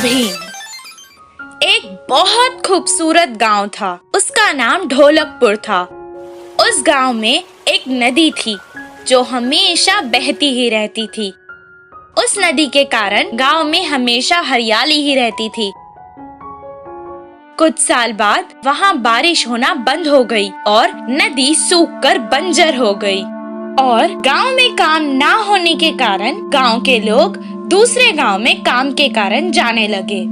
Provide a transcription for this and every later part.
भीम। एक बहुत खूबसूरत गांव था। उसका नाम ढोलकपुर था। उस गांव में एक नदी थी जो हमेशा बहती ही रहती थी। उस नदी के कारण गांव में हमेशा हरियाली ही रहती थी। कुछ साल बाद वहां बारिश होना बंद हो गई और नदी सूखकर बंजर हो गई और गांव में काम ना होने के कारण गांव के लोग दूसरे गांव में काम के कारण जाने लगे।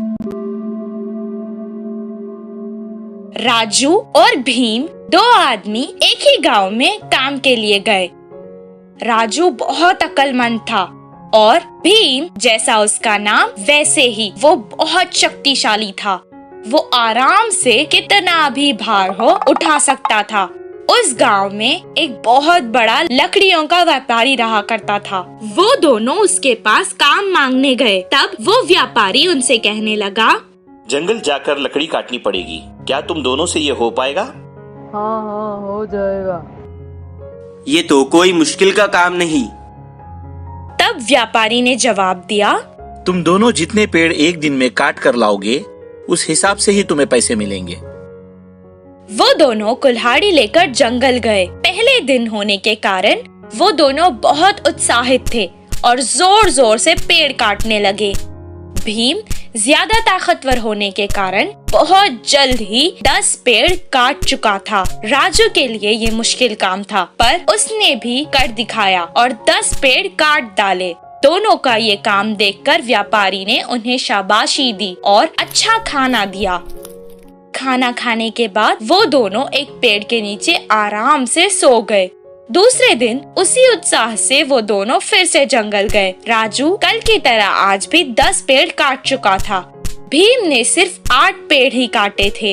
राजू और भीम दो आदमी एक ही गांव में काम के लिए गए। राजू बहुत अक्लमंद था और भीम जैसा उसका नाम वैसे ही वो बहुत शक्तिशाली था। वो आराम से कितना भी भार हो उठा सकता था। उस गांव में एक बहुत बड़ा लकड़ियों का व्यापारी रहा करता था। वो दोनों उसके पास काम मांगने गए। तब वो व्यापारी उनसे कहने लगा, जंगल जाकर लकड़ी काटनी पड़ेगी। क्या तुम दोनों से ये हो पाएगा? हाँ हो जाएगा। ये तो कोई मुश्किल का काम नहीं। तब व्यापारी ने जवाब दिया, तुम दोनों जितने पेड़ एक दिन में काट कर लाओगे उस हिसाब से ही तुम्हें पैसे मिलेंगे। वो दोनों कुल्हाड़ी लेकर जंगल गए। पहले दिन होने के कारण वो दोनों बहुत उत्साहित थे और जोर जोर से पेड़ काटने लगे। भीम ज्यादा ताकतवर होने के कारण बहुत जल्द ही 10 पेड़ काट चुका था। राजू के लिए ये मुश्किल काम था, पर उसने भी कर दिखाया और 10 पेड़ काट डाले। दोनों का ये काम देखकर व्यापारी ने उन्हें शाबाशी दी और अच्छा खाना दिया। खाना खाने के बाद वो दोनों एक पेड़ के नीचे आराम से सो गए। दूसरे दिन उसी उत्साह से वो दोनों फिर से जंगल गए। राजू कल की तरह आज भी 10 पेड़ काट चुका था। भीम ने सिर्फ 8 पेड़ ही काटे थे।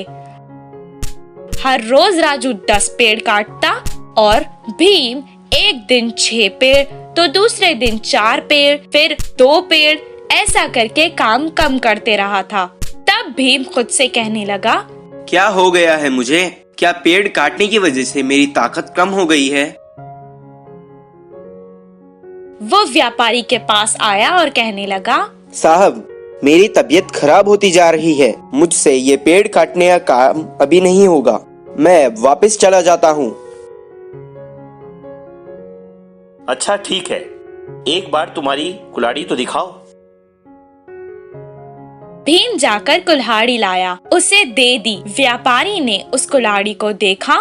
हर रोज राजू 10 पेड़ काटता और भीम एक दिन 6 पेड़, तो दूसरे दिन 4 पेड़, फिर 2 पेड़, ऐसा करके काम कम करते रहा था। तब भीम खुद से कहने लगा, क्या हो गया है मुझे? क्या पेड़ काटने की वजह से मेरी ताकत कम हो गई है? वो व्यापारी के पास आया और कहने लगा, साहब, मेरी तबीयत खराब होती जा रही है। मुझसे ये पेड़ काटने का काम अभी नहीं होगा। मैं वापस चला जाता हूँ। अच्छा ठीक है, एक बार तुम्हारी कुल्हाड़ी तो दिखाओ। भीम जाकर कुल्हाड़ी लाया, उसे दे दी। व्यापारी ने उस कुल्हाड़ी को देखा।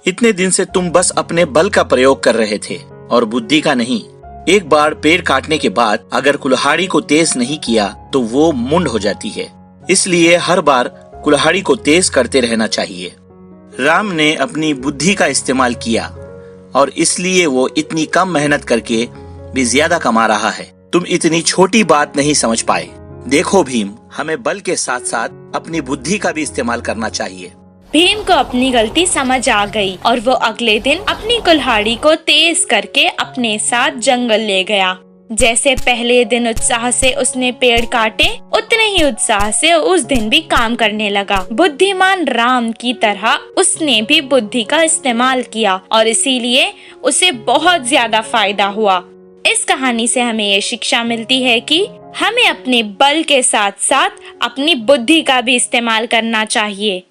इतने दिन से तुम बस अपने बल का प्रयोग कर रहे थे और बुद्धि का नहीं। एक बार पेड़ काटने के बाद अगर कुल्हाड़ी को तेज नहीं किया तो वो मुंड हो जाती है। इसलिए हर बार कुल्हाड़ी को तेज करते रहना चाहिए। राम ने अपनी बुद्धि का इस्तेमाल किया और इसलिए वो इतनी कम मेहनत करके भी ज्यादा कमा रहा है। तुम इतनी छोटी बात नहीं समझ पाए। देखो भीम, हमें बल के साथ साथ अपनी बुद्धि का भी इस्तेमाल करना चाहिए। भीम को अपनी गलती समझ आ गई और वो अगले दिन अपनी कुल्हाड़ी को तेज करके अपने साथ जंगल ले गया। जैसे पहले दिन उत्साह से उसने पेड़ काटे, उतने ही उत्साह से उस दिन भी काम करने लगा। बुद्धिमान राम की तरह उसने भी बुद्धि का इस्तेमाल किया और इसीलिए उसे बहुत ज्यादा फायदा हुआ। इस कहानी से हमें ये शिक्षा मिलती है कि हमें अपने बल के साथ साथ अपनी बुद्धि का भी इस्तेमाल करना चाहिए।